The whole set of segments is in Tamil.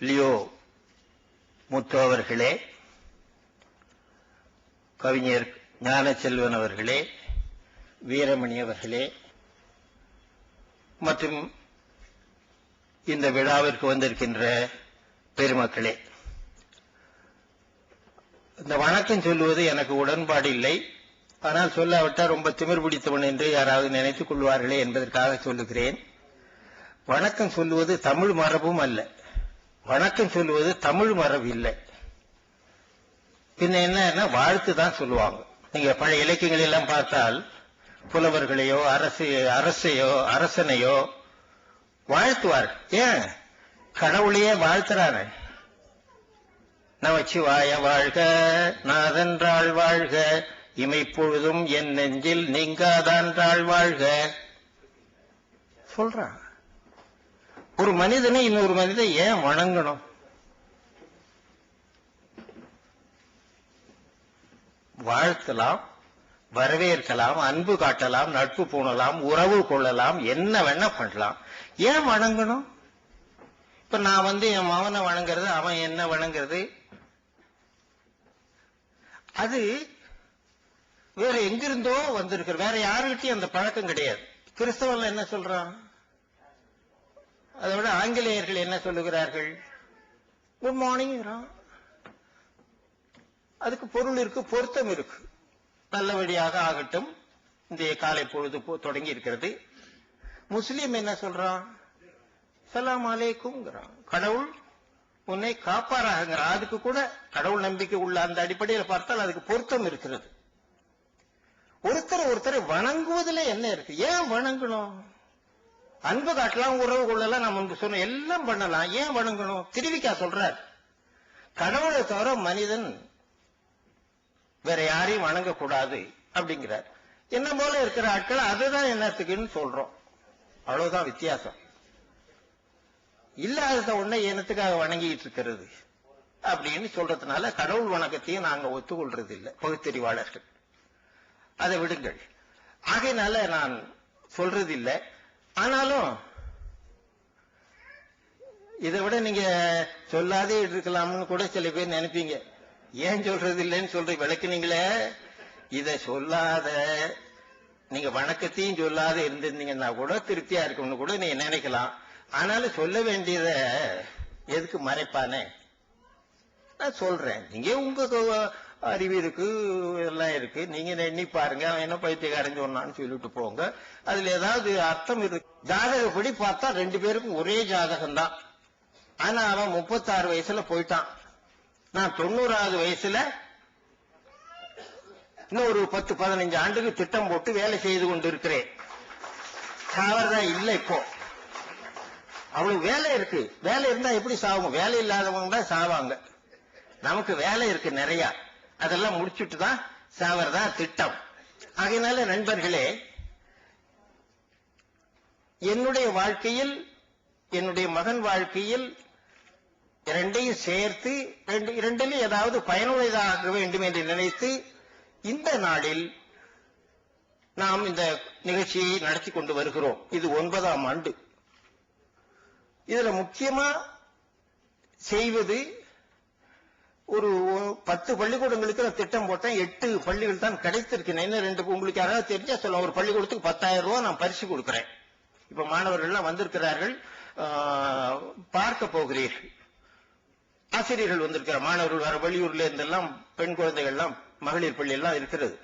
லியோ முத்து அவர்களே, கவிஞர் ஞானசெல்வன் அவர்களே, வீரமணி அவர்களே மற்றும் இந்த விழாவிற்கு வந்திருக்கின்ற பெருமக்களே, இந்த வணக்கம் சொல்லுவது எனக்கு உடன்பாடு இல்லை. ஆனால் சொல்லாவிட்டால் ரொம்ப திமிர் பிடித்தவன் என்று யாராவது நினைத்துக் கொள்வார்களே என்பதற்காக சொல்லுகிறேன். வணக்கம் சொல்லுவது தமிழ் மரபும் அல்ல. வணக்கம் சொல்லுவது தமிழ் மரபு இல்லை. பின்ன என்ன வாழ்த்து தான் சொல்லுவாங்க. நீங்க பழைய இலக்கியங்கள் எல்லாம் பார்த்தால் புலவர்களையோ அரசையோ அரசனையோ வாழ்த்துவார். ஏன்? கடவுளையே வாழ்த்துறாங்க. நமச்சிவாய வாழ்க, நாதென்றாள் வாழ்க, இமைப்பொழுதும் என் நெஞ்சில் நீங்காதான்றாள் வாழ்க சொல்றான். ஒரு மனிதனை இன்னொரு மனிதனை ஏன் வணங்கணும்? வாழ்த்தலாம், வரவேற்கலாம், அன்பு காட்டலாம், நட்பு பூணலாம், உறவு கொள்ளலாம், என்ன வேணா பண்ணலாம். ஏன் வணங்கணும்? இப்ப நான் என் மகனை வணங்குறது, அவன் என்ன வணங்குறது, அது வேற எங்கிருந்தோ வந்திருக்கிற, வேற யாருக்கிட்டையும் அந்த பழக்கம் கிடையாது. கிறிஸ்தவன் என்ன சொல்றான்? அதை விட ஆங்கிலேயர்கள் என்ன சொல்லுகிறார்கள்? Good morning. அதுக்கு பொருள் இருக்கு, பொருத்தம் இருக்கு. நல்லபடியாக ஆகட்டும், இந்த காலை பொழுது தொடங்கி இருக்கிறது. முஸ்லீம் என்ன சொல்றான்? சலாம் அலைக்கும்ங்கிறான். கடவுள் உன்னை காப்பாராகிறான். அதுக்கு கூட கடவுள் நம்பிக்கை உள்ள அந்த அடிப்படையில் பார்த்தால் அதுக்கு பொருத்தம் இருக்கிறது. ஒருத்தரை வணங்குவதில் என்ன இருக்கு? ஏன் வணங்கணும்? அன்பு காட்டலாம், உறவு கொள்ளலாம், நான் முன்பு சொன்ன எல்லாம் பண்ணலாம். ஏன் வணங்கணும்? திருவிக்கா சொல்றார், கடவுளை தவிர மனிதன் வேற யாரையும் வணங்கக்கூடாது அப்படிங்கிறார். என்ன போல இருக்கிற ஆட்கள் அதுதான் என்னத்துக்குன்னு சொல்றோம். அவ்வளவுதான் வித்தியாசம். இல்லாத உடனே என்னத்துக்காக வணங்கிட்டு இருக்கிறது அப்படின்னு சொல்றதுனால கடவுள் வணக்கத்தையும் நாங்க ஒத்துக்கொள்றது இல்லை பகுத்தறிவாளர்கள். அதை விடுங்கள். ஆகையினால நான் சொல்றது இல்லை. ஆனாலும் இதை விட நீங்க சொல்லாதே இருக்கலாம்னு கூட சில பேர் நினைப்பீங்க. ஏன் சொல்றது இல்லைன்னு சொல்ற விளக்குனீங்களே. இதை சொல்லாத, நீங்க வணக்கத்தையும் சொல்லாத இருந்திருந்தீங்கன்னா கூட திருப்தியா இருக்கும்னு கூட நீங்க நினைக்கலாம். ஆனாலும் சொல்ல வேண்டியத எதுக்கு மறைப்பானே? நான் சொல்றேன். நீங்க உங்க அறிவு இருக்கு, எல்லாம் இருக்கு, நீங்க எண்ணி பாருங்க. அவன் என்ன பைத்தியக்காரன் சொன்னான்னு சொல்லிட்டு போங்க. அதுல ஏதாவது அர்த்தம் இருக்கு. ஜாதகப்படி பார்த்தா 2 பேருக்கும் ஒரே ஜாதகம் தான். ஆனா அவன் 36 வயசுல போயிட்டான். நான் 90வது வயசுல இன்னும் ஒரு 10-15 ஆண்டுக்கு திட்டம் போட்டு வேலை செய்து கொண்டு இருக்கிறேன். சாவறதா இல்லை. இப்போ அவ்வளவு வேலை இருக்கு. வேலை இருந்தா எப்படி சாவும்? வேலை இல்லாதவங்க தான் சாவாங்க. நமக்கு வேலை இருக்கு நிறைய. அதெல்லாம் முடிச்சுட்டு தான் சாவறதா திட்டம். ஆகையினால நண்பர்களே, என்னுடைய வாழ்க்கையில், என்னுடைய மகன் வாழ்க்கையில் இரண்டையும் சேர்த்து இரண்டிலும் ஏதாவது பயனுள்ளதாக வேண்டும் என்று நினைத்து இந்த நாளில் நாம் இந்த நிகழ்ச்சியை நடத்தி கொண்டு வருகிறோம். இது 9ஆம் ஆண்டு. இதுல முக்கியமா செய்வது, ஒரு 10 பள்ளிக்கூடங்களுக்கு திட்டம் போட்டேன். 8 பள்ளிகள் தான் கிடைத்திருக்கிறேன். இன்னும் 2 உங்களுக்கு யாராவது தெரிஞ்சா சொல்ல. ஒரு பள்ளிக்கூடத்துக்கு 10,000 ரூபாய் நான் பரிசு கொடுக்கிறேன். இப்ப மாணவர்கள்லாம் வந்திருக்கிறார்கள், பார்க்க போகிறீர்கள். ஆசிரியர்கள் வந்திருக்கிற மாணவர்கள் வேற வெளியூர்ல இருந்தெல்லாம் பெண் குழந்தைகள்லாம் மகளிர் பள்ளி எல்லாம் இருக்கிறது.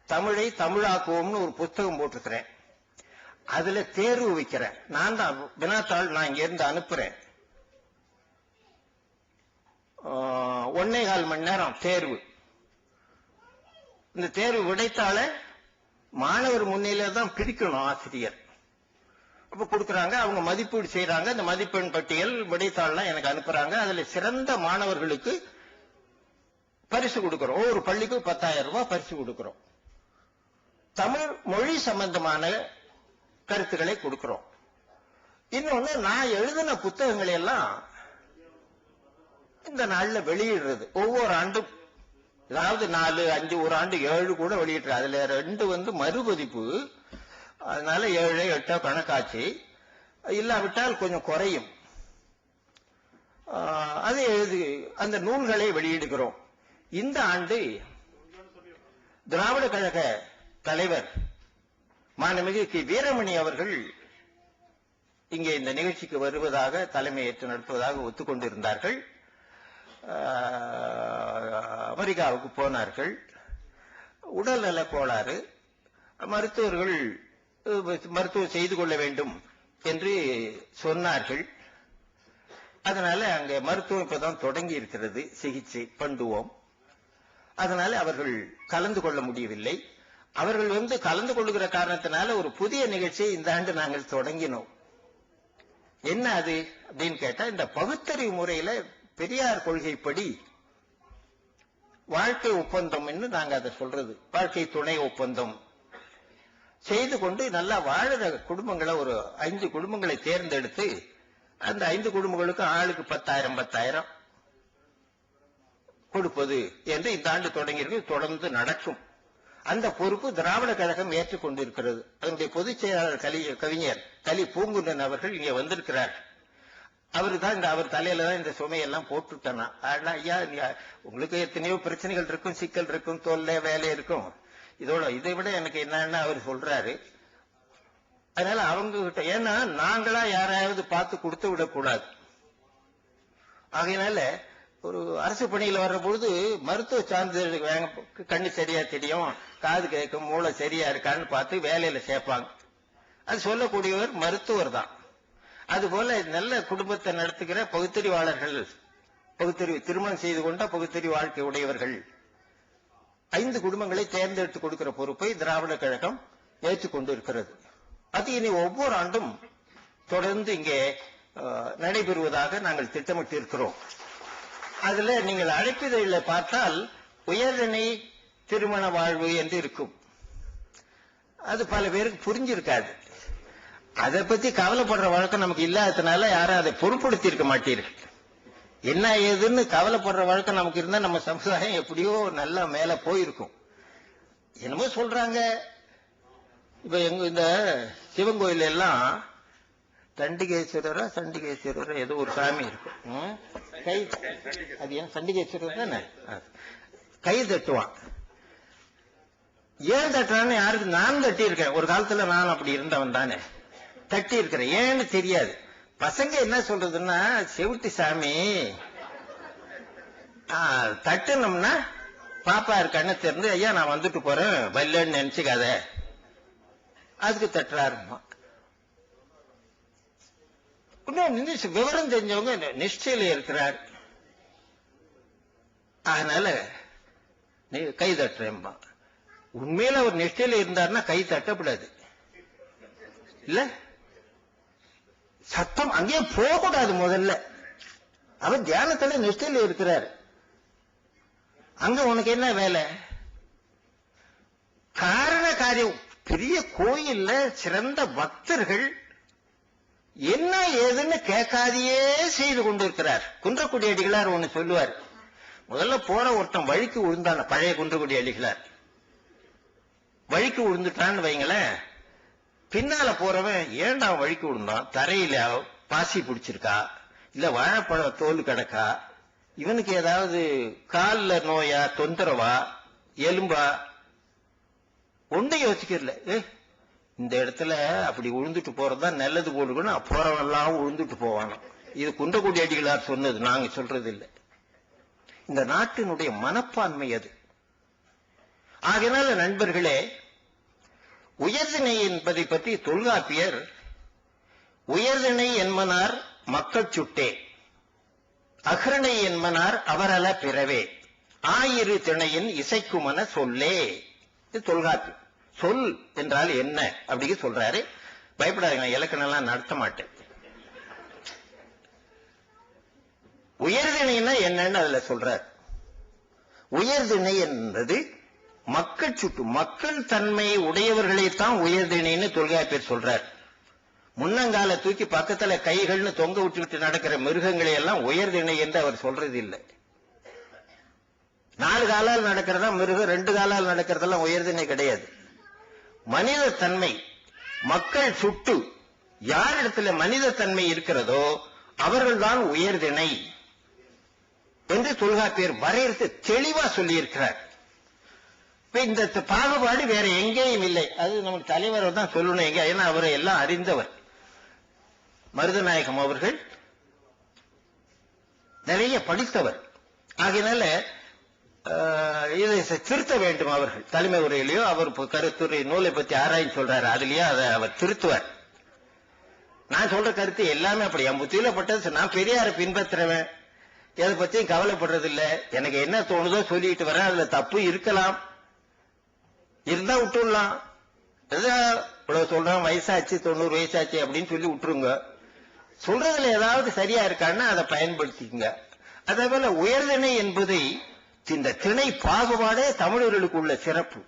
தமிழை தமிழாக்குவோம்னு ஒரு புத்தகம் போட்டிருக்கிறேன். அதுல தேர்வு வைக்கிறேன். நான் தான் வினாத்தாள் நான் இங்க இருந்து அனுப்புறேன். 1.25 மணி நேரம் தேர்வு. இந்த தேர்வு விடைத்தாள மாணவர் முன்னிலையில தான் பிரிக்கணும் ஆசிரியர். அப்ப கொடுக்கறாங்க, அவங்க மதிப்பீடு செய்யறாங்க. இந்த மதிப்பெண் பட்டியல் விடைத்தாள்லாம் எனக்கு அனுப்புறாங்க. அதுல சிறந்த மாணவர்களுக்கு பரிசு கொடுக்கிறோம். ஒரு பள்ளிக்கு 10,000 ரூபாய் பரிசு கொடுக்கிறோம். தமிழ் மொழி சம்பந்தமான கருத்துக்களை கொடுக்கிறோம். இன்னொன்னு, நான் எழுதின புத்தகங்களை எல்லாம் இந்த நாள்ல வெளியிடுறது. ஒவ்வொரு ஆண்டும் அதாவது 4, 5, ஒரு ஆண்டு 7 கூட வெளியிடுறது. அதுல 2 மறுபதிப்பு. அதனால 7, 8 கணக்காச்சு. இல்லாவிட்டால் கொஞ்சம் குறையும். அந்த நூல்களை வெளியிடுகிறோம். இந்த ஆண்டு திராவிட கழக தலைவர் மாண்புமிகு கி. வீரமணி அவர்கள் இங்கே இந்த நிகழ்ச்சிக்கு வருவதாக தலைமையேற்று நடத்துவதாக ஒத்துக்கொண்டிருந்தார்கள். அமெரிக்காவுக்கு போனார்கள். உடல்நல கோளாறு, மருத்துவர்கள் மருத்துவம் செய்து கொள்ள வேண்டும் என்று சொன்னார்கள். அதனால அங்க மருத்துவம் இப்பதான் தொடங்கி இருக்கிறது, சிகிச்சை பண்ணுவோம். அதனால அவர்கள் கலந்து கொள்ள முடியவில்லை. அவர்கள் கலந்து கொள்ளுகிற காரணத்தினால ஒரு புதிய நிகழ்ச்சியை இந்த ஆண்டு நாங்கள் தொடங்கினோம். என்ன அது அப்படின்னு கேட்டா, இந்த பகுத்தறிவு முறையில பெரியார் கொள்கைப்படி வாழ்க்கை ஒப்பந்தம் என்று நாங்க அதை சொல்றது, வாழ்க்கை துணை ஒப்பந்தம் செய்து கொண்டு நல்லா வாழற குடும்பங்களை ஒரு 5 குடும்பங்களை தேர்ந்தெடுத்து அந்த 5 குடும்பங்களுக்கு ஆளுக்கு 10,000 கொடுப்பது என்று இந்த ஆண்டு தொடங்கியிருக்கு. தொடர்ந்து நடக்கும். அந்த பொறுப்பு திராவிட கழகம் ஏற்றுக்கொண்டிருக்கிறது. அதனுடைய பொதுச் செயலாளர் கவிஞர் கலி பூங்குன்றன் அவர்கள் இங்கே வந்திருக்கிறார். அவர் தலையில தான் இந்த சுமையெல்லாம் போட்டுட்டானா. ஐயா, உங்களுக்கு எத்தனையோ பிரச்சனைகள் இருக்கும், சிக்கல் இருக்கும், தொல்லை வேலை இருக்கும். இதை விட எனக்கு என்னன்னு அவர் சொல்றாரு. அதனால அவங்க கிட்ட, ஏன்னா நாங்களா யாராவது பார்த்து கொடுத்து விடக்கூடாது. ஆகையினால ஒரு அரசு பணியில் வர்ற பொழுது மருத்துவ சான்றிதழ் கண்ணு சரியா தெரியும், காது கேட்கும், மூளை சரியா இருக்கான்னு பார்த்து வேலையில சேர்ப்பாங்க. அது சொல்லக்கூடியவர் மருத்துவர் தான். அதுபோல நல்ல குடும்பத்தை நடத்துகிற பகுத்தறிவாளர்கள், பகுத்தறிவு திருமணம் செய்து கொண்ட பகுத்தறிவு வாழ்க்கை உடையவர்கள் 5 குடும்பங்களை தேர்ந்தெடுத்து கொடுக்கிற பொறுப்பை திராவிட கழகம் ஏற்றுக்கொண்டு இருக்கிறது. அது இனி ஒவ்வொரு ஆண்டும் தொடர்ந்து இங்கே நடைபெறுவதாக நாங்கள் திட்டமிட்டு இருக்கிறோம். அதுல நீங்கள் அழைப்பிதழில பார்த்தால் உயர்நிலை திருமண வாழ்வு என்று இருக்கும். அது பல பேருக்கு புரிஞ்சிருக்காது. அதை பத்தி கவலைப்படுற வழக்கம் நமக்கு இல்லாததுனால யாரும் அதை பொருட்படுத்தி இருக்க மாட்டீர்கள். என்ன ஏதுன்னு கவலைப்படுற வழக்கம் நமக்கு இருந்தா நம்ம சமுதாயம் எப்படியோ நல்லா மேல போயிருக்கும். என்னமோ சொல்றாங்க. இப்ப இந்த சிவன் கோயில் எல்லாம் சண்டிகேஸ்வரரா ஏதோ ஒரு சாமி இருக்கும். அது ஏன் சண்டிகேஸ்வரர் தானே? கை தட்டுவான். ஏன் தட்டுறான்னு யாருக்கு? நான் தட்டி இருக்கேன் ஒரு காலத்துல. நான் அப்படி இருந்தவன் தானே, தட்டி இருக்கிறேன். ஏன்னு தெரியாது. பசங்க என்ன சொல்றதுன்னா, செவிட்டு சாமி தட்டணும்னா பாப்பா இருக்கான்னு தெரிஞ்சு, ஐயா நான் வந்துட்டு போறேன் வல்லன்னு நினைச்சுக்காத, அதுக்கு தட்டுறாருமா. விவரம் தெரிஞ்சவங்க நிஷ்டையில இருக்கிறார், அதனால நீ கை தட்டுறேன்பா. உண்மையில அவர் நிஷ்டையில இருந்தாருன்னா கை தட்டப்படாது இல்ல, சத்தம் அங்கே போகக்கூடாது. முதல்ல அவர் தியானத்துல நிஷ்டையில இருக்கிறார். அங்க உனக்கு என்ன வேலை? காரண காரியம். பெரிய கோயில்ல சிறந்த பக்தர்கள் என்ன ஏதுன்னு கேட்காதையே செய்து கொண்டிருக்கிறார். குன்றக்குடி அடிகளார் ஒண்ணு சொல்லுவார். முதல்ல போற ஒருத்தன் வழிக்கு விழுந்தான். பழைய குன்றக்குடி அடிகளார் வழிக்கு விழுந்துட்டான்னு வைங்களேன். பின்னால போறவன் ஏன்டா வழிக்கு விழுந்தான்? தரையில பாசி பிடிச்சிருக்கா, இல்ல வாழைப்பழ தோல் கிடக்கா, இவனுக்கு ஏதாவது காலில் நோயா, தொந்தரவா, எலும்பா, ஒன்றை யோசிக்கிறல. இந்த இடத்துல அப்படி உழுந்துட்டு போறதுதான் நல்லது போடுக்கணும். போறவெல்லாம் உழுந்துட்டு போவானோ. இது குன்றக்குடி அடிகளார் சொன்னது, நாங்க சொல்றது இல்லை. இந்த நாட்டினுடைய மனப்பான்மை அது. ஆகையினால நண்பர்களே, உயர்திணை என்பதை பற்றி தொல்காப்பியர் உயர்திணை என்பனார் மக்கள் சுட்டே, அகரணை என்பனார் அவரல பிறவே, ஆயிரு திணையின் இசைக்குமன சொல்லே. இது தொல்காப்பியம். சொல் என்றால் என்ன அப்படி சொல்றாரு. பயப்படாதீங்க, இலக்கணம் எல்லாம் நடத்த மாட்டேன். உயர்திணைன்னா என்னன்னு அதுல சொல்றார். உயர்திணை என்பது மக்கள் சுட்டு, மக்கள் தன்மை உடையவர்களைத்தான் உயர்திணைன்னு தொல்காப்பியர் சொல்றார். முன்னங்கால தூக்கி பக்கத்துல கைகள்னு தொங்க விட்டு நடக்கிற மிருகங்களை எல்லாம் உயர்திணை என்று அவர் சொல்றது இல்லை. 4 காலால் நடக்கிறதா மிருகம், 2 காலால் நடக்கிறதெல்லாம் உயர்திணை கிடையாது. மனித தன்மை, மக்கள் சுட்டு யாரிடத்துல மனித தன்மை இருக்கிறதோ அவர்கள்தான் உயர்திணை. என்று தொல்காப்பியர் வரையறுத்து தெளிவா சொல்லி இருக்கிறார். இந்த பாகுபாடு வேற எங்கேயும் இல்லை. அது நம்ம தலைவர் தான் சொல்லணும் எங்க, ஏன்னா அவரை எல்லாம் அறிந்தவர். மருதநாயகம் அவர்கள் நிறைய படித்தவர். ஆகையினால இதை திருத்த வேண்டும். அவர்கள் தலைமை உரையிலேயோ அவர் கருத்துரை நூலை பத்தி ஆராய்ச்சி சொல்றாரு, அதுலயோ அதை அவர் திருத்துவார். நான் சொல்ற கருத்து எல்லாமே அப்படி என் புத்தியில பட்டது. நான் பெரியாரை பின்பற்றுறவன், எதை பத்தியும் கவலைப்படுறது இல்லை. எனக்கு என்ன தோணுதோ சொல்லிட்டு வரேன். அதுல தப்பு இருக்கலாம், இருந்தா விட்டுடலாம். இவ்வளவு சொல்றேன், வயசாச்சு 90 வயசாச்சு அப்படின்னு சொல்லி விட்டுருங்க. சொல்றதுல ஏதாவது சரியா இருக்கான்னா அதை பயன்படுத்திக்கங்க. அதே போல உயர்திணை என்பதை இந்த திணை பாகுபாடே தமிழர்களுக்கு உள்ள சிறப்பு.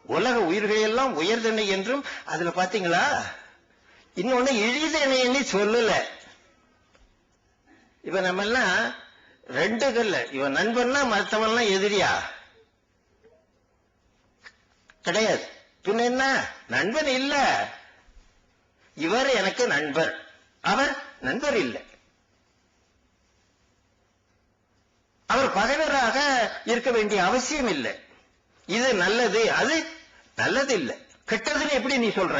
உலக உயிர்களெல்லாம் உயர்திணை என்றும் அதுல பாத்தீங்களா, இன்னொன்னு இழிதிணைன்னு சொல்லல. இப்ப நம்ம எல்லாம் ரெண்டு கல்ல, இவன் நண்பன்னா மற்றவன்லாம் எதிரியா கிடையாது. பின்ன என்ன, நண்பன் இல்ல, இவர் எனக்கு நண்பர், அவர் நண்பர் இல்லை. அவர் பகைவராக இருக்க வேண்டிய அவசியம் இல்லை. இது நல்லது, அது நல்லது இல்லை. கெட்டதுன்னு எப்படி நீ சொல்ற?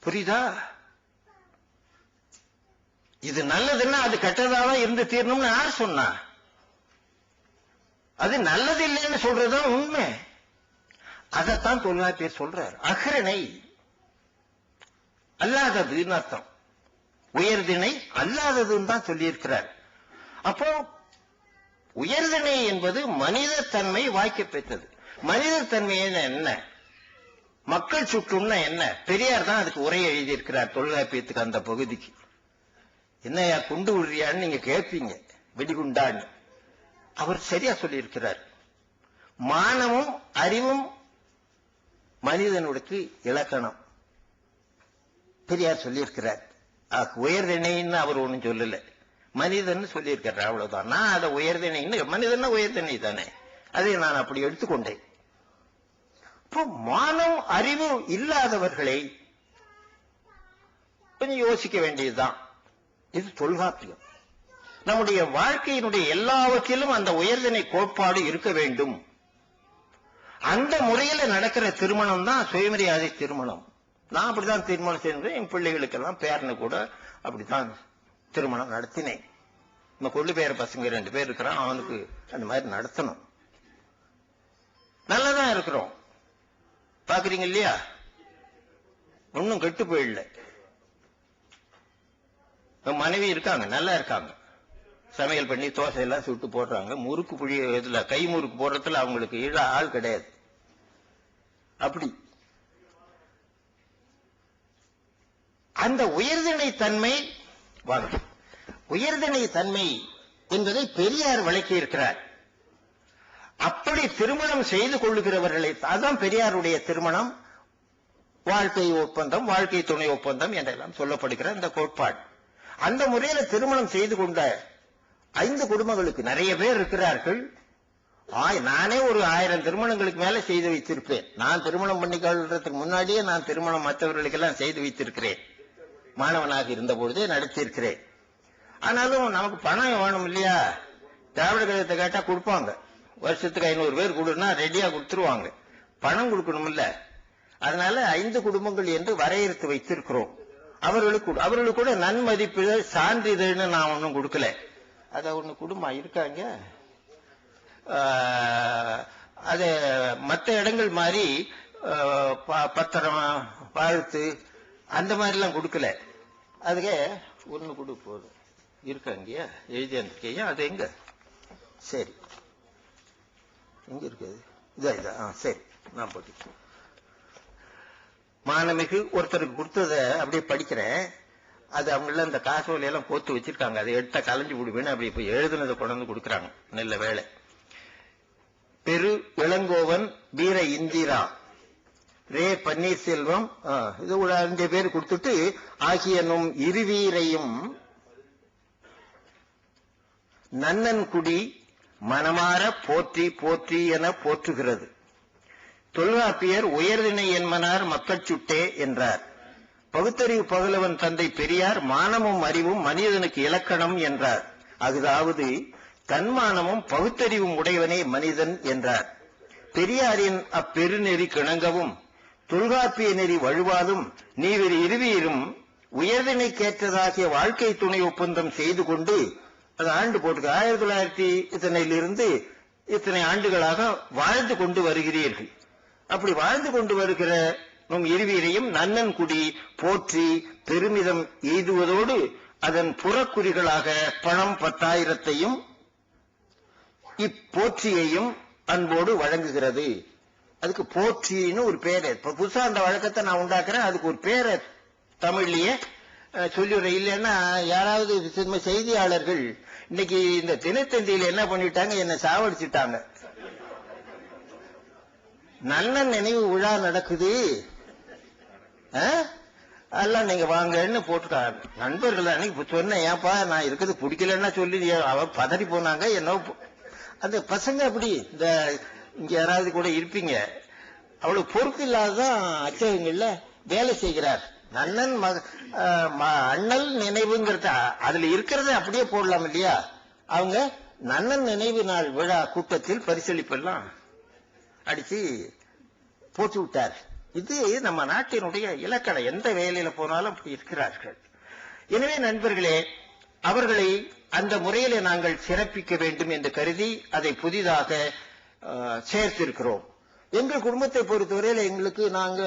புரியுதா? இது நல்லதுன்னா அது கெட்டதாக இருந்து தீரணும்னு யார் சொன்னா? அது நல்லது இல்லைன்னு சொல்றதுதான் உண்மை. அதைத்தான் தொல்காப்பியர் சொல்றார். அகரணை அல்லாததுன்னு அர்த்தம், உயர்திணை அல்லாததுன்னு தான் சொல்லி இருக்கிறார். அப்போ உயர்திணை என்பது மனித தன்மை வாய்க்க பெற்றது. மனித தன்மை என்ன, மக்கள் சுற்றும்னா என்ன? பெரியார் தான் அதுக்கு உரை எழுதியிருக்கிறார் தொல்காப்பியத்துக்கு. அந்த பகுதிக்கு என்னையா குண்டு விடுறியான்னு நீங்க கேட்பீங்க, வெடிகுண்டான்னு. அவர் சரியா சொல்லி இருக்கிறார். மானமும் அறிவும் மனிதனுக்கு இலக்கணம் பெரியார் சொல்லியிருக்கிறார். உயர்திணைன்னு அவர் ஒண்ணும் சொல்லல, மனிதன் சொல்லியிருக்கிறார், அவ்வளவுதான். நான் அதை உயர்திணைன்னு, மனிதன் உயர்திணை தானே, அதை நான் அப்படி எடுத்துக்கொண்டேன். இப்போ மானம் அறிவு இல்லாதவர்களை கொஞ்சம் யோசிக்க வேண்டியதுதான். இது தொல்காப்பியம். நம்முடைய வாழ்க்கையினுடைய எல்லாவற்றிலும் அந்த உயர்திணை கோட்பாடு இருக்க வேண்டும். அந்த முறையில நடக்கிற திருமணம் தான் சுயமரியாதை திருமணம். நான் அப்படித்தான் திருமணம் செய்தேன். என் பிள்ளைகளுக்கெல்லாம் பேரனு கூட அப்படித்தான் திருமணம் நடத்தினேன். நம்ம கொள்ளு பேர பசங்க 2 பேர் இருக்கிறான், அவனுக்கு அந்த மாதிரி நடத்தணும். நல்லதான் இருக்கிறோம், பாக்குறீங்க இல்லையா? ஒன்னும் கெட்டு போயிடல. மனைவி இருக்காங்க, நல்லா இருக்காங்க, சமையல் பண்ணி தோசை எல்லாம் சுட்டு போடுறாங்க. முறுக்கு புளி இதுல கை முறுக்கு போடுறதுல அவங்களுக்கு ஆள் கிடையாது. அப்படி அந்த உயர்திணை தன்மை வாங்க. உயர்திணை தன்மை என்பதை பெரியார் விளக்கி இருக்கிறார். அப்படி திருமணம் செய்து கொள்ளுகிறவர்களை, அதான் பெரியாருடைய திருமணம், வாழ்க்கை ஒப்பந்தம், வாழ்க்கை துணை ஒப்பந்தம் என்றெல்லாம் சொல்லப்படுகிற இந்த கோட்பாடு. அந்த முறையில திருமணம் செய்து கொண்ட 5 குடும்பங்களுக்கு நிறைய பேர் இருக்கிறார்கள். நானே ஒரு 1000 திருமணங்களுக்கு மேல செய்து வைத்திருப்பேன். நான் திருமணம் பண்ணிக்கொள்றதுக்கு முன்னாடியே நான் திருமணம் மற்றவர்களுக்கெல்லாம் செய்து வைத்திருக்கிறேன். மாணவனாக இருந்த பொழுதே நடத்தியிருக்கிறேன். ஆனாலும் நமக்கு பணம் வேணும் இல்லையா? திராவிட கழகத்தை கேட்டா கொடுப்பாங்க. வருஷத்துக்கு 500 பேர் கொடுனா ரெடியா கொடுத்துருவாங்க. பணம் இல்ல. அதனால 5 குடும்பங்கள் என்று வரையறுத்து வைத்திருக்கிறோம். அவர்களுக்கு கூட நன்மதிப்புகள் சான்றிதழ்னு நான் ஒன்னும் கொடுக்கல. அத ஒண்ணு குடும்பம் இருக்காங்க. அது மற்ற இடங்கள் மாதிரி பத்திரம், வாழ்த்து அந்த மாதிரி எல்லாம் கொடுக்கல. அதுக்கே ஒண்ணு கொடு போதும். இருக்காங்க எழுதி இருக்கையா? அது எங்க? சரி, எங்க இருக்குது? இதா சரி, நான் போட்டு மானமிகு ஒருத்தருக்கு கொடுத்தத அப்படியே படிக்கிறேன். அது அவங்கள இந்த காசோலை எல்லாம் போத்து வச்சிருக்காங்க. அதை எடுத்தா கலைஞ்சு விடுவேன்னு அப்படி இப்ப எழுதுனதை கொண்டு கொடுக்குறாங்க. நல்ல வேலை. பெரு இளங்கோவன், வீர இந்திரா, ரே பன்னீர்செல்வம், இது ஒரு 5 பேர் கொடுத்துட்டு ஆகியனும் இருவீரையும் நன்னன்குடி மனமாற போற்றி போற்றி என போற்றுகிறது. தொல்காப்பியர் உயர்திணை என்மனார் மக்கள் சுட்டே என்றார். பகுத்தறிவு பகலவன் தந்தை பெரியார் மானமும் அறிவும் மனிதனுக்கு இலக்கணம் என்றார். அதாவது தன்மானமும் பகுத்தறிவும் உடையவனே மனிதன் என்றார். பெரியாரின் அப்பெருநெறி கிணங்கவும் தொல்காப்பிய நெறி வழுவாதும் நீவிரு இருவீரும் உயர்தினைக்கேற்றதாகிய வாழ்க்கை துணை ஒப்பந்தம் செய்து கொண்டு, அது ஆண்டு போட்டு 1900 இத்தனை ஆண்டுகளாக வாழ்ந்து கொண்டு வருகிறீர்கள். அப்படி வாழ்ந்து கொண்டு வருகிற நம் இருவீரையும் நன்னன் குடி போற்றி பெருமிதம் எய்துவதோடு அதன் புறக்குறிகளாக பணம் 10,000 இப்போற்றியையும் அன்போடு வழங்குகிறது. அதுக்கு போற்றின்னு ஒரு பேரு. இப்ப புதுசா அந்த வழக்கத்தை நான் உண்டாக்குறேன். அதுக்கு ஒரு பேரை தமிழ்லயே சொல்லிடுறேன். இல்லைன்னா யாராவது செய்தியாளர்கள் இன்னைக்கு இந்த தினத்தந்தியில என்ன பண்ணிட்டாங்க, என்ன சாவடிச்சுட்டாங்க. நல்ல நினைவு விழா நடக்குது, அதெல்லாம் நீங்க வாங்கன்னு போட்டுட்டாங்க. நண்பர்கள் அன்னைக்கு சொன்னேன், ஏப்பா நான் இருக்கிறது பிடிக்கலன்னா சொல்லி அவ பதறி போனாங்க. என்ன அந்த பசங்க அப்படி இந்த இங்க யாராவது கூட இருப்பீங்க, அவ்வளவு பொறுப்பு இல்லாததான் அச்சகங்கள்ல வேலை செய்கிறார். நன்னன் அண்ணல் நினைவுங்கிறத அதுல இருக்கிறத அப்படியே போடலாம் இல்லையா? அவங்க நன்னன் நினைவு நாள் விழா கூட்டத்தில் பரிசளிப்பெல்லாம் அடிச்சு போட்டு விட்டார். இது நம்ம நாட்டினுடைய இலக்கணம். எந்த வேலையில போனாலும் அப்படி இருக்கிறார்கள். எனவே நண்பர்களே, அவர்களை அந்த முறையில நாங்கள் சிறப்பிக்க வேண்டும் என்று கருதி அதை புதிதாக சேர்த்திருக்கிறோம். எங்கள் குடும்பத்தை பொறுத்தவரையில எங்களுக்கு நாங்க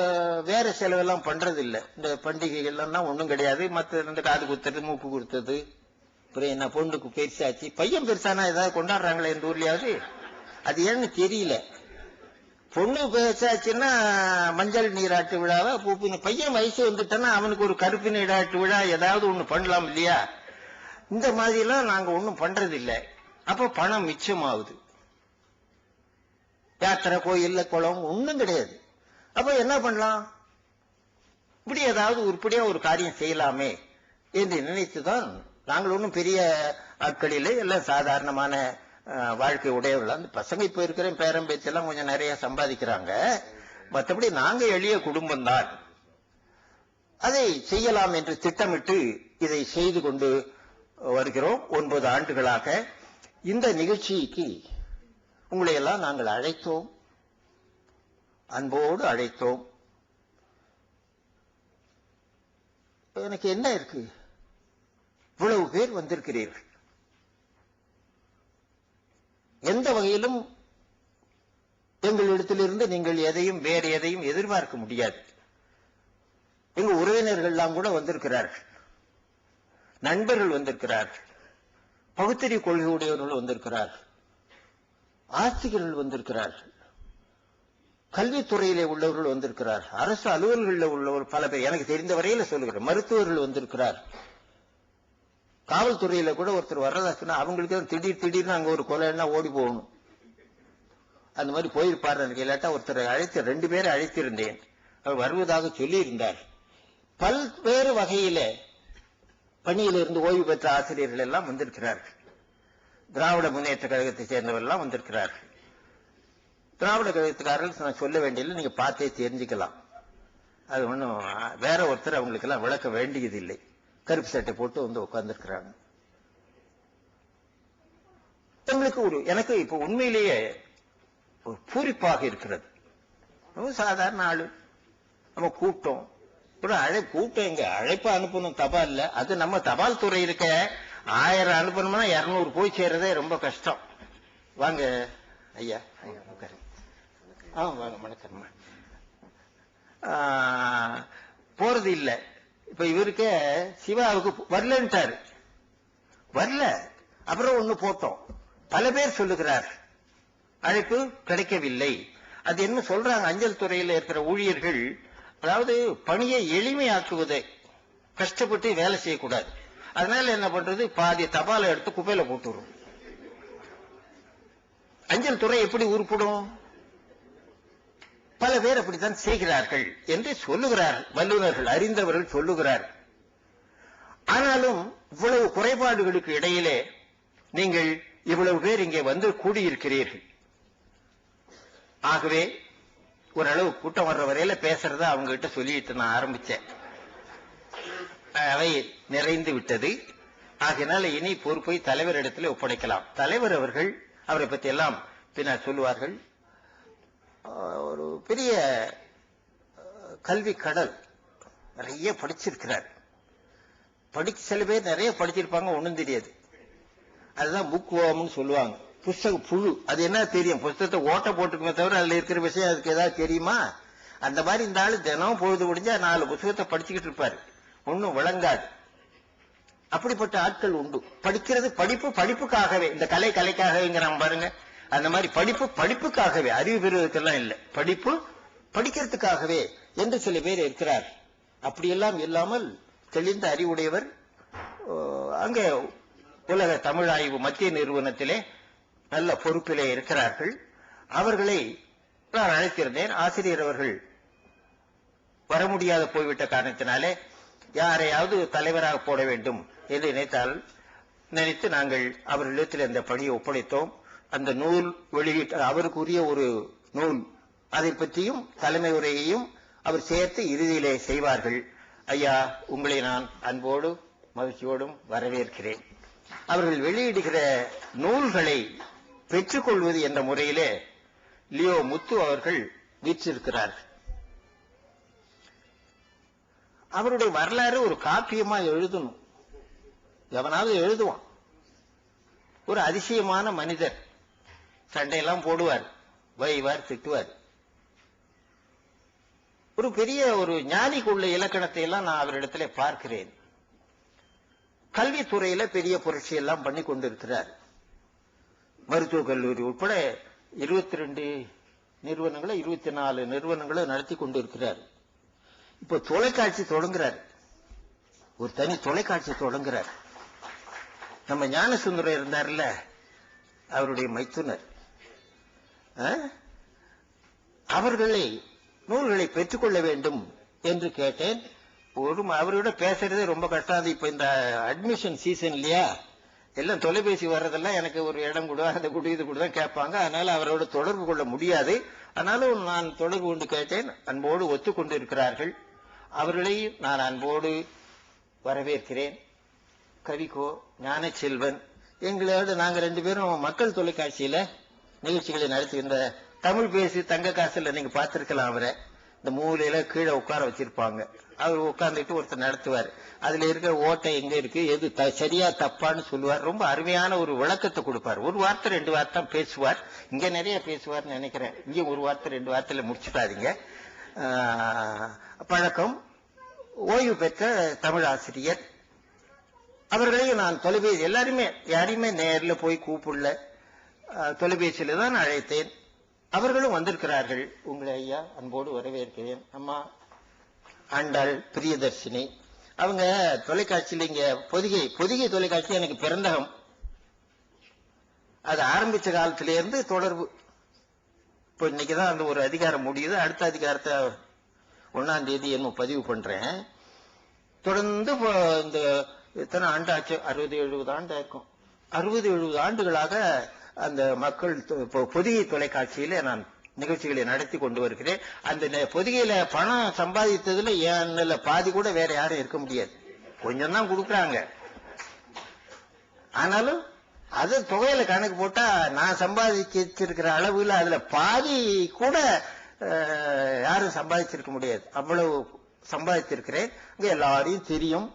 வேற செலவெல்லாம் பண்றது இல்லை. இந்த பண்டிகைகள்லாம் ஒண்ணும் கிடையாது. மற்ற இந்த காது குத்துறது, மூக்கு குடுத்தது, அப்புறம் என்ன பொண்ணுக்கு பெருசாச்சு, பையன் பெருசானா ஏதாவது கொண்டாடுறாங்களே இந்த ஊர்லயாவது? அது ஏன்னு தெரியல. பொண்ணு பெருசாச்சுன்னா மஞ்சள் நீராட்டு விழாவா, பூப்பின பையன் வயசு வந்துட்டேன்னா அவனுக்கு ஒரு கருப்பு நீராட்டு விழா ஏதாவது ஒண்ணு பண்ணலாம் இல்லையா? இந்த மாதிரி எல்லாம் நாங்க ஒண்ணும் பண்றது இல்லை. அப்ப பணம் மிச்சமாகுது. யாத்திரை, கோயில்ல, குளம் ஒண்ணும் கிடையாது. அப்ப என்ன பண்ணலாம்? இப்படி ஏதாவது உருப்படியா ஒரு காரியம் செய்யலாமே என்று நினைத்துதான் நாங்கள் ஒன்றும் பெரிய ஆட்களிலே எல்லாம் சாதாரணமான வாழ்க்கை உடையவர்கள். அந்த பசங்க இப்ப இருக்கிற பேரம் பேச்செல்லாம் கொஞ்சம் நிறைய சம்பாதிக்கிறாங்க. மற்றபடி நாங்க எளிய குடும்பம் தான். அதை செய்யலாம் என்று திட்டமிட்டு இதை செய்து கொண்டு வருகிறோம் 9 ஆண்டுகளாக. இந்த நிகழ்ச்சிக்கு உங்களை எல்லாம் நாங்கள் அழைத்தோம், அன்போடு அழைத்தோம். எனக்கு என்ன இருக்கு, இவ்வளவு பேர் வந்திருக்கிறீர்கள். எந்த வகையிலும் எங்களிடத்திலிருந்து நீங்கள் எதையும் வேறு எதையும் எதிர்பார்க்க முடியாது. எங்க உறவினர்கள் எல்லாம் கூட வந்திருக்கிறார்கள், நண்பர்கள் வந்திருக்கிறார்கள், பகுத்தறிவு கொள்கை உடையவர்கள் வந்திருக்கிறார்கள், ஆசிரியர்கள் வந்திருக்கிறார்கள், கல்வித்துறையிலே உள்ளவர்கள் வந்திருக்கிறார்கள், அரசு அலுவலர்களில் உள்ளவர் பல பேர், எனக்கு தெரிந்த வரையில சொல்லுகிறேன், மருத்துவர்கள் வந்திருக்கிறார், காவல்துறையில கூட ஒருத்தர் வர்றதாச்சுன்னா அவங்களுக்கு திடீர்னு அங்க ஒரு கொலைன்னா ஓடி போகணும். அந்த மாதிரி போயிருப்பார். எனக்கு இல்லாட்டா ஒருத்தரை 2 பேரை அழைத்திருந்தேன். அவர் வருவதாக சொல்லி இருந்தார். பல்வேறு வகையில பணியிலிருந்து ஓய்வு பெற்ற ஆசிரியர்கள் எல்லாம் வந்திருக்கிறார்கள். திராவிட முன்னேற்ற கழகத்தை சேர்ந்தவர்கள் எல்லாம் வந்திருக்கிறார்கள். திராவிட கழகத்துக்காரர்கள் நான் சொல்ல வேண்டியதில்லை, நீங்க பார்த்தே தெரிஞ்சுக்கலாம். அது ஒன்றும் வேற ஒருத்தர் அவங்களுக்கு எல்லாம் விளக்க வேண்டியதில்லை. கருப்பு சட்டை போட்டு வந்து உட்கார்ந்துருக்கிறாங்க. எனக்கு இப்ப உண்மையிலேயே ஒரு பூரிப்பாக இருக்கிறது. சாதாரண ஆளு, நம்ம கூட்டம் கூட்டம் எங்க அழைப்பு அனுப்பணும், தபால் இல்ல. அது நம்ம தபால் துறை இருக்க 1000 அனுப்பணும்னா 200 போய் சேர்றதே ரொம்ப கஷ்டம். வாங்க ஐயா, வாங்க, வணக்கம். போறது இல்ல. இப்ப இவருக்கு சிவாவுக்கு வரலன்ட்டாரு, வரல. அப்புறம் ஒண்ணு போட்டோம். பல பேர் சொல்லுகிறார் அழைப்பு கிடைக்கவில்லை. அது என்ன சொல்றாங்க, அஞ்சல் துறையில் இருக்கிற ஊழியர்கள், அதாவது பணியை எளிமையாக்குவதை, கஷ்டப்பட்டு வேலை செய்யக்கூடாது. அதனால என்ன பண்றது, பாதி தபாலை எடுத்து குப்பையில போட்டுரும். அஞ்சல் துறை எப்படி உருப்படும்? பல பேர் அப்படித்தான் செய்கிறார்கள் என்று சொல்லுகிறார் வல்லுநர்கள், அறிந்தவர்கள் சொல்லுகிறார். ஆனாலும் இவ்வளவு குறைபாடுகளுக்கு இடையிலே நீங்கள் இவ்வளவு பேர் இங்கே வந்து கூடியிருக்கிறீர்கள். ஆகவே ஓரளவு கூட்டம் வர்ற வரையில பேசுறத அவங்க கிட்ட சொல்லிட்டு நான் ஆரம்பிச்சேன். அவை நிறைந்து விட்டது. ஆகையினால இனி பொறுப்பை தலைவரிடத்தில் ஒப்படைக்கலாம். தலைவர் அவர்கள் அவரை பற்றி எல்லாம் பின்னர் சொல்லுவார்கள். ஒரு பெரிய கல்வி கடல், நிறைய படிச்சிருக்கிறார். சில பேர் நிறைய படிச்சிருப்பாங்க, ஒண்ணும் தெரியாது. அதுதான் புக் ஓம்னு சொல்லுவாங்க, புஸ்தக புழு. அது என்ன தெரியும்? புஸ்தகத்தை ஓட்ட போட்டுக்குமே தவிர அதுல இருக்கிற விஷயம் அதுக்கு ஏதாவது தெரியுமா? அந்த மாதிரி இந்த ஆளு தினம் பொழுது முடிஞ்சா 4 புத்தகத்தை படிச்சுக்கிட்டு இருப்பாரு, ஒன்னும் விளங்காது. அப்படிப்பட்ட ஆட்கள் உண்டு. படிக்கிறது படிப்புக்காகவே, இந்த கலைக்காகவேங்கிறான் பாருங்க. அந்த மாதிரி படிப்புக்காகவே, அறிவு பெறுவதற்கெல்லாம் இல்லை, படிக்கிறதுக்காகவே என்று சில பேர் இருக்கிறார். அப்படியெல்லாம் இல்லாமல் தெளிந்த அறிவுடையவர். அங்கே உலக தமிழ் ஆய்வு மத்திய நிறுவனத்திலே நல்ல பொறுப்பிலே இருக்கிறார்கள். அவர்களை நான் அழைத்திருந்தேன். ஆசிரியர் அவர்கள் வர முடியாத போய்விட்ட காரணத்தினாலே யாரையாவது தலைவராக போட வேண்டும் என்று நினைத்து நாங்கள் அவர்களிடத்தில் அந்த பணியை ஒப்படைத்தோம். அந்த நூல் வெளியிட்ட அவருக்குரிய ஒரு நூல், அதை பற்றியும் தலைமை உரையையும் அவர் சேர்த்து இறுதியிலே செய்வார்கள். ஐயா, உங்களை நான் அன்போடு மகிழ்ச்சியோடும் வரவேற்கிறேன். அவர்கள் வெளியிடுகிற நூல்களை பெற்றுக்கொள்வது என்ற முறையிலே லியோ முத்து அவர்கள் வீற்றிருக்கிறார்கள். அவருடைய வரலாறு ஒரு காப்பியமா எழுதணும். எவனாவது எழுதுவான். ஒரு அதிசயமான மனிதர். சண்டையெல்லாம் போடுவார், வைவார், திட்டுவார். ஒரு பெரிய ஒரு ஞானிக்குள்ள இலக்கணத்தை எல்லாம் நான் அவரிடத்துல பார்க்கிறேன். கல்வித்துறையில பெரிய புரட்சி எல்லாம் பண்ணி கொண்டிருக்கிறார். மருத்துவக் கல்லூரி உட்பட 22 நிறுவனங்களை 24 நிறுவனங்களை நடத்தி கொண்டிருக்கிறார். இப்ப தொலைக்காட்சி தொடங்குறார், ஒரு தனி தொலைக்காட்சி தொடங்குறார். நம்ம ஞானசுந்தரம் இருந்தார்ல, அவருடைய மைத்துனர், அவர்களை நூல்களை பெற்றுக்கொள்ள வேண்டும் என்று கேட்டேன். அவரோட பேசுறதே ரொம்ப கஷ்டம். இப்ப இந்த அட்மிஷன் சீசன் இல்லையா, எல்லாம் தொலைபேசி வர்றதெல்லாம் எனக்கு ஒரு இடம் கொடு, அதை கொடு, இது கூட தான் கேட்பாங்க. அதனால அவரோட தொடர்பு கொள்ள முடியாது. ஆனாலும் நான் தொடர்பு கொண்டு கேட்டேன். அன்போடு ஒத்துக்கொண்டு இருக்கிறார்கள். அவர்களையும் நான் அன்போடு வரவேற்கிறேன். கவிக்கோ, ஞானச்செல்வன், எங்களோடு நாங்க 2 பேரும் மக்கள் தொலைக்காட்சியில நிகழ்ச்சிகளை நடத்துகின்ற தமிழ் பேசி தங்க காசுல நீங்க பார்த்திருக்கலாம். அவரை இந்த மூலையில கீழே உட்கார வச்சிருப்பாங்க. அவர் உட்கார்ந்துட்டு ஒருத்தர் நடத்துவார். அதுல இருக்கிற ஓட்டை எங்க இருக்கு, எது சரியா தப்பான்னு சொல்லுவார். ரொம்ப அருமையான ஒரு விளக்கத்தை கொடுப்பார். ஒரு வார்த்தை 2 வார்த்தை பேசுவார். இங்க நிறைய பேசுவார்னு நினைக்கிறேன். இங்க ஒரு வார்த்தை 2 வார்த்தையில முடிச்சுட்டாதீங்க. பழக்கம். ஓய்வு பெற்ற தமிழ் ஆசிரியர். அவர்களையும் நான் தொலைபேசி, எல்லாருமே யாரையுமே நேரில் போய் கூப்பிடல, தொலைபேசியில தான் அழைத்தேன். அவர்களும் வந்திருக்கிறார்கள். உங்களை ஐயா அன்போடு வரவேற்கிறேன். அம்மா ஆண்டாள் பிரியதர்ஷினி, அவங்க தொலைக்காட்சியில் இங்க பொதிகை தொலைக்காட்சி எனக்கு பிறந்தகம். அது ஆரம்பிச்ச காலத்திலிருந்து தொடர்பு. இப்போ இன்னைக்குதான் அந்த ஒரு அதிகாரம் முடியுது. அடுத்த அதிகாரத்தை 1ஆம் தேதி என்ன பதிவு பண்றேன். தொடர்ந்து இந்த எத்தனை ஆண்டாச்சு, 60-70 ஆண்டு இருக்கும். 60-70 ஆண்டுகளாக அந்த மக்கள் பொதிகை தொலைக்காட்சியில நான் நிகழ்ச்சிகளை நடத்தி கொண்டு வருகிறேன். அந்த பொதிகையில பணம் சம்பாதித்ததுல என் பாதி கூட வேற யாரும் இருக்க முடியாது. கொஞ்சம் தான் கொடுக்குறாங்க. ஆனாலும் அது தொகையில கணக்கு போட்டா நான் சம்பாதிச்சிருக்கிற அளவுல அதுல பாதி கூட யாரும் சம்பாதிச்சிருக்க முடியாது. அவ்வளவு சம்பாதிச்சிருக்கிறேன். இங்க எல்லாரையும் தெரியும்.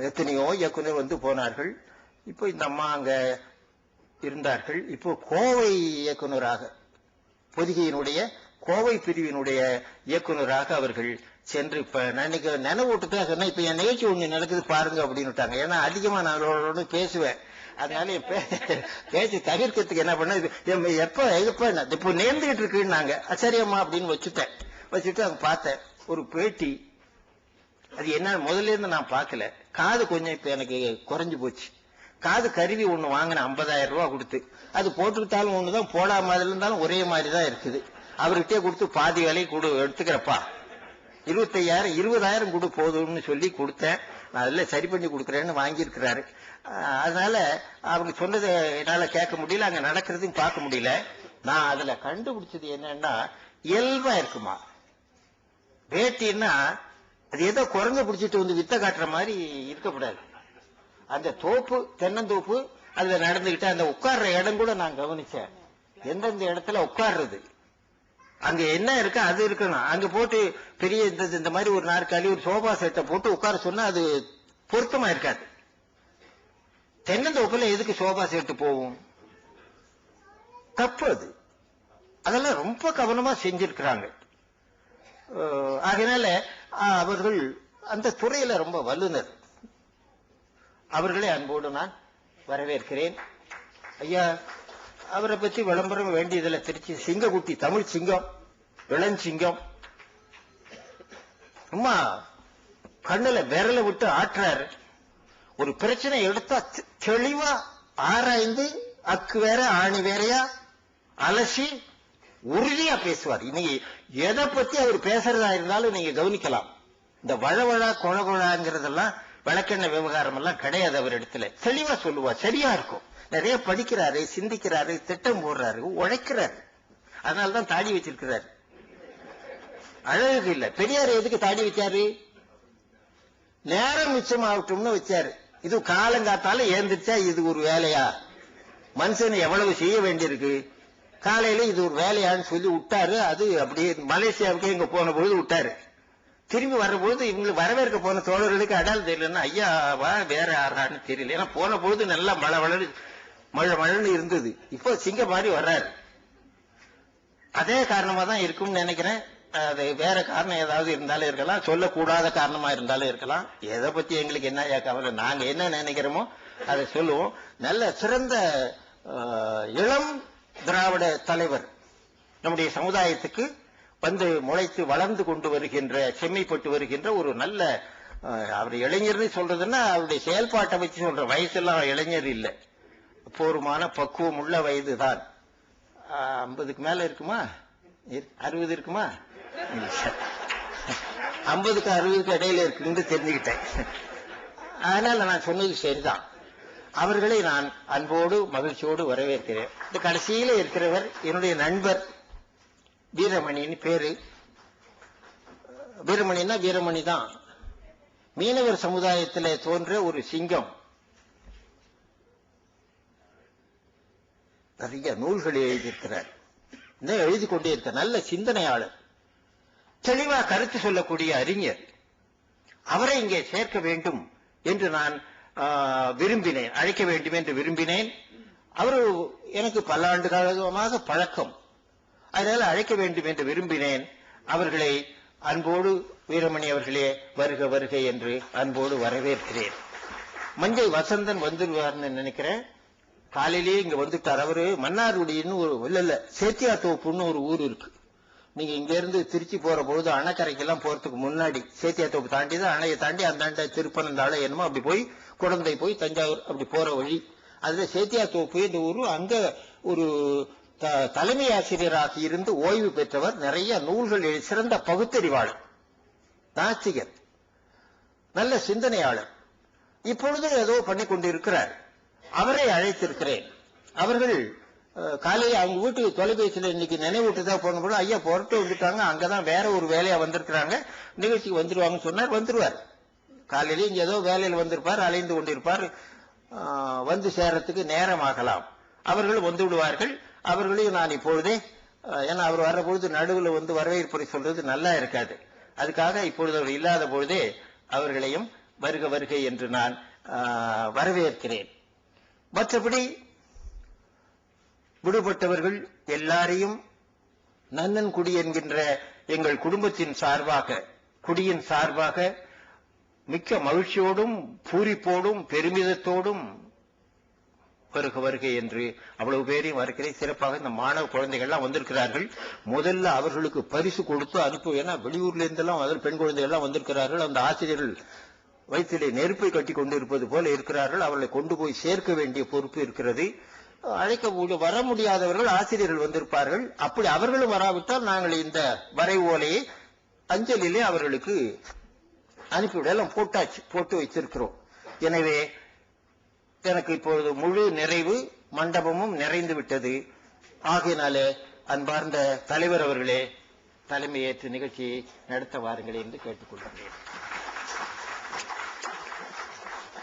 எத்தனையோ இயக்குனர் வந்து போனார்கள். இப்போ இந்த அம்மா அங்க இருந்தார்கள். இப்போ கோவை இயக்குனராக, பொதிகையினுடைய கோவை பிரிவினுடைய இயக்குனராக அவர்கள் சென்று, இப்ப நான் நினைவூட்டுக்காக சொன்னேன், இப்ப என் நிகழ்ச்சி ஒண்ணு நடக்குது பாருங்க அப்படின்னு விட்டாங்க. ஏன்னா அதிகமா நான் அவரோட பேசுவேன். அதனால பேச்சு தவிர்க்கிறதுக்கு என்ன பண்ண, எப்ப இப்போ நேர்ந்துகிட்டு இருக்குன்னாங்க. சரியாம்மா அப்படின்னு வச்சுட்டு அங்க பார்த்தேன் ஒரு பேட்டி. அது என்ன முதல்ல இருந்து நான் பார்க்கல. காது கொஞ்சம் இப்ப எனக்கு குறைஞ்சு போச்சு. காது கருவி ஒண்ணு வாங்கின 50,000 ரூபாய் கொடுத்து, அது போட்டுக்கிட்டாலும் ஒண்ணுதான், போடாம இருந்தாலும் ஒரே மாதிரி தான் இருக்குது. அவர்கிட்டே கொடுத்து பாதி விலை கொடு எடுத்துக்கிறப்பா, 25,000 20,000 கொடு போதும்னு சொல்லி கொடுத்தேன். நான் அதில் சரி பண்ணி கொடுக்குறேன்னு வாங்கியிருக்கிறாரு. அதனால அவங்க சொன்னதை என்னால கேட்க முடியல, அங்க நடக்கிறதையும் பார்க்க முடியல. நான் அதுல கண்டுபிடிச்சது என்னன்னா, இயல்பா இருக்குமா. பேட்டின்னா அது ஏதோ குரங்க பிடிச்சிட்டு வந்து வித்த காட்டுற மாதிரி இருக்கக்கூடாது. அந்த தோப்பு, தென்னந்தோப்பு, அதுல நடந்துகிட்டு அந்த உட்கார்ற இடம் கூட நான் கவனிச்சேன். எந்தெந்த இடத்துல உட்கார்றது, அங்க என்ன இருக்கு அது இருக்கணும். அங்க போட்டு பெரிய இந்த மாதிரி ஒரு நாற்காலி, ஒரு சோபா செட்டை போட்டு உட்கார சொன்னா அது பொருத்தமா இருக்காது. தென்னந்தோப்புல எதுக்கு சோபா செட்டு போகும்? தப்பு அது. அதெல்லாம் ரொம்ப கவனமா செஞ்சிருக்கிறாங்க. அதனால அவர்கள் அந்த துறையில ரொம்ப வல்லுனர். அவர்களை அன்போடு நான் வரவேற்கிறேன். ஐயா, அவரை பற்றி விளம்பரம் வேண்டியதில்லை. திருச்சி சிங்கக்குட்டி, தமிழ் சிங்கம், இளஞ்சிங்கம். சும்மா கண்ணுல விரல விட்டு ஆற்றாரு. ஒரு பிரச்சனை எடுத்தா தெளிவா ஆராய்ந்து அக்கு வேற ஆணி வேறையா அலசி உறுதியா பேசுவார். இன்னைக்கு எதை பத்தி அவர் பேசுறதா இருந்தாலும் நீங்க கவனிக்கலாம். இந்த வழவழா கொழகொழாங்கிறதெல்லாம் விளக்கெண்ண விவகாரம் எல்லாம் கிடையாது. அவர் இடத்துல தெளிவா சொல்லுவார், சரியா இருக்கும். நிறைய படிக்கிறாரு, சிந்திக்கிறாரு, திட்டம் போடுறாரு, உழைக்கிறாரு. அதனாலதான் தாடி வச்சிருக்கிறாரு. அழகுக்கு இல்ல. பெரியார் எதுக்கு தாடி வச்சாரு? நேரம் மிச்சமாகட்டும்னு வச்சாரு. இது காலங்காத்தால ஏந்திரிச்சா இது ஒரு வேலையா? மனுஷன் எவ்வளவு செய்ய வேண்டியிருக்கு. காலையில இது ஒரு வேலையான்னு சொல்லி விட்டாரு. அது அப்படியே மலேசியாவுக்கு இங்க போன பொழுது விட்டாரு. திரும்பி வர்றபொழுது இவங்களுக்கு வரவேற்க போன தோழர்களுக்கு அடால் தெரியலன்னா ஐயாவா வேற யாரான்னு தெரியல. ஏன்னா போன பொழுது நல்லா மழை மழைன்னு இருந்தது. இப்போ சிங்க மாதிரி வர்றாரு. அதே காரணமா தான் இருக்கும்னு நினைக்கிறேன். அது வேற காரணம் ஏதாவது இருந்தாலும் இருக்கலாம், சொல்லக்கூடாத காரணமா இருந்தாலும் இருக்கலாம். எதை பத்தி எங்களுக்கு என்ன கவலை? நாங்க என்ன நினைக்கிறோமோ அதை சொல்லுவோம். நல்ல சிறந்த இளம் திராவிட தலைவர் நம்முடைய சமுதாயத்துக்கு வந்து முளைத்து வளர்ந்து கொண்டு வருகின்ற, செம்மைப்பட்டு வருகின்ற ஒரு நல்ல, அவர் இளைஞர்னு சொல்றதுன்னா அவருடைய செயல்பாட்டை வச்சு சொல்ற. வயசெல்லாம் இளைஞர் இல்லை, போருமான பக்குவம் உள்ள வயது தான். 50க்கு மேல இருக்குமா? 60 இருக்குமா? 50க்கு 60க்கு இடையில இருக்குன்னு தெரிஞ்சுக்கிட்டேன். அதனால நான் சொன்னது சரிதான். அவர்களை நான் அன்போடு மகிழ்ச்சியோடு வரவேற்கிறேன். இந்த கடைசியில இருக்கிறவர் என்னுடைய நண்பர் வீரமணின்னு பேரு. வீரமணின்னா வீரமணி தான். மீனவர் சமுதாயத்தில் தோன்ற ஒரு சிங்கம். நிறைய நூல்களை எழுதியிருக்கிறார். இன்னும் எழுதி கொண்டே இருக்க நல்ல சிந்தனையாளர், தெளிவா கருத்து சொல்லக்கூடிய அறிஞர். அவரை இங்கே சேர்க்க வேண்டும் என்று நான் விரும்பினேன், அழைக்க வேண்டும் என்று விரும்பினேன். அவர் எனக்கு பல ஆண்டு காலமாக பழக்கம். அதனால அழைக்க வேண்டும் என்று விரும்பினேன். அவர்களை அன்போடு, வீரமணி அவர்களே வருக வருக என்று அன்போடு வரவேற்கிறேன். மஞ்சை வசந்தன் வந்துருவார்னு நினைக்கிறேன். காலையிலேயே இங்க வந்துட்டார். அவரு மன்னார்குடின்னு ஒரு இல்ல சேத்தியாத்தோப்புன்னு ஒரு ஊர் இருக்கு. நீங்க இங்க இருந்து திருச்சி போற பொழுது அணைக்கரைக்கெல்லாம் போறதுக்கு முன்னாடி சேத்தியாத்தோப்பு தாண்டி தான், அணையை தாண்டி அந்த திருப்பனந்தாழ என்னமோ அப்படி போய் குழந்தை போய் தஞ்சாவூர் அப்படி போற வழி. அதுல சேத்தியாத்தோப்பு இந்த ஊரு. அங்க ஒரு தலைமை ஆசிரியராக இருந்து ஓய்வு பெற்றவர். நிறைய நூல்கள் எழுதி, சிறந்த பகுத்தறிவாளர், நாஸ்திகர், நல்ல சிந்தனையாளர். இப்பொழுது ஏதோ பண்ணி கொண்டிருக்கிறார். அவரை அழைத்திருக்கிறேன். அவர்கள் காலையில் அவங்க வீட்டுக்கு தொலைபேசியில் இன்னைக்கு நினைவூட்டுதான் போன போது, ஐயா புறட்டு வந்துட்டாங்க, அங்கதான் வேற ஒரு வேலையா வந்திருக்கிறாங்க, நிகழ்ச்சிக்கு வந்துருவாங்கன்னு சொன்னார். வந்துருவார். காலையில இங்க ஏதோ வேலையில் வந்திருப்பார், அலைந்து கொண்டிருப்பார். வந்து சேரத்துக்கு நேரம் ஆகலாம். அவர்கள் வந்து விடுவார்கள். அவர்களையும் நான் இப்பொழுதே, ஏன்னா அவர் வர்ற பொழுது நடுவில் வந்து வரவேற்புரை சொல்றது நல்லா இருக்காது. அதுக்காக இப்பொழுது அவர் இல்லாத பொழுதே அவர்களையும் வருக வருகை என்று நான் வரவேற்கிறேன். மற்றபடி விடுபட்டவர்கள் எல்லாரையும் நன்னன் குடி என்கின்ற எங்கள் குடும்பத்தின் சார்பாக, குடியின் சார்பாக மிக்க மகிழ்ச்சியோடும் பூரிப்போடும் பெருமிதத்தோடும் வருக வருகை என்று அவ்வளவு பேரையும் வருகிறேன். சிறப்பாக இந்த மாணவ குழந்தைகள்லாம் வந்திருக்கிறார்கள். முதல்ல அவர்களுக்கு பரிசு கொடுத்து அனுப்பு. ஏன்னா வெளியூர்ல இருந்தெல்லாம் அதில் பெண் குழந்தைகள் எல்லாம் வந்திருக்கிறார்கள். அந்த ஆசிரியர்கள் வயிற்றிலே நெருப்பை கட்டி கொண்டு இருப்பது போல இருக்கிறார்கள். அவர்களை கொண்டு போய் சேர்க்க வேண்டிய பொறுப்பு இருக்கிறது. வர முடியாதவர்கள் ஆசிரியர்கள் வந்திருப்பார்கள். அப்படி அவர்களும் வராவிட்டால் நாங்கள் இந்த வரை ஓலையை அஞ்சலிலே அவர்களுக்கு அனுப்பிவிட எல்லாம் போட்டாச்சு, போட்டு வைத்திருக்கிறோம். எனவே எனக்கு இப்பொழுது முழு நிறைவு, மண்டபமும் நிறைந்து விட்டது. ஆகையினாலே அன்பார்ந்த தலைவர் அவர்களே தலைமையேற்று நிகழ்ச்சியை நடத்த வாருங்கள் என்று கேட்டுக்கொள்கிறேன்.